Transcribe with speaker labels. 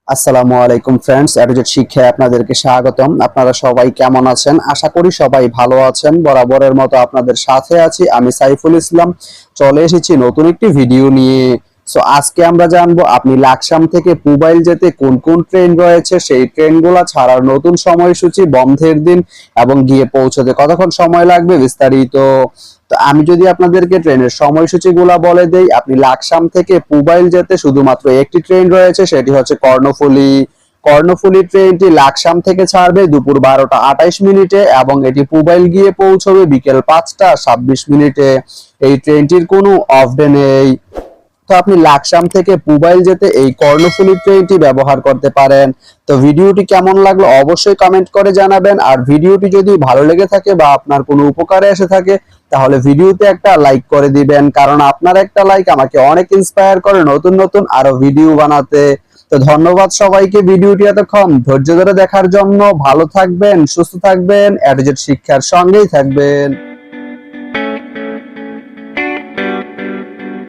Speaker 1: আসসালামু আলাইকুম ফ্রেন্ডস, এডুজেট শিক্ষায় আপনাদেরকে স্বাগতম। আপনারা সবাই কেমন আছেন? আশা করি সবাই ভালো আছেন। বরাবরের মতো আপনাদের সাথে আছি আমি সাইফুল ইসলাম। চলে এসেছি নতুন একটি ভিডিও নিয়ে। সো আজকে আমরা জানবো আপনি লাকসাম থেকে পুবাইল যেতে কোন কোন ট্রেন রয়েছে, সেই ট্রেনগুলো ছাড়ার নতুন সময়সূচি, বন্ধের দিন এবং গিয়ে পৌঁছতে কতক্ষণ সময় লাগবে বিস্তারিত। তো আমি যদি আপনাদেরকে ট্রেনের সময়সূচিগুলা বলে দেই, আপনি লাকসাম থেকে পুবাইল যেতে শুধুমাত্র একটি ট্রেন রয়েছে, সেটি হচ্ছে কর্ণফুলী। কর্ণফুলী ট্রেনটি লাকসাম থেকে ছাড়বে দুপুর 12টা 28 মিনিটে এবং এটি পুবাইল গিয়ে পৌঁছবে বিকেল 5টা 26 মিনিটে। এই ট্রেনটির কোনো অফ ডে নেই। তো আপনি লাকসাম থেকে পুবাইল যেতে এই কর্ণফুলী ট্রেনটি ব্যবহার করতে পারেন। তো ভিডিওটি কেমন লাগলো অবশ্যই কমেন্ট করে জানাবেন। আর ভিডিওটি যদি ভালো লেগে থাকে বা আপনার কোনো উপকারে এসে থাকে তাহলে ভিডিওতে একটা লাইক করে দিবেন, কারণ আপনার একটা লাইক আমাকে অনেক ইন্সপায়ার করে নতুন নতুন আরো ভিডিও বানাতে। তো ধন্যবাদ সবাইকে ভিডিওটি এতক্ষণ ধৈর্য ধরে দেখার জন্য। ভালো থাকবেন, সুস্থ থাকবেন, এডুজেট শিক্ষার সঙ্গেই থাকবেন।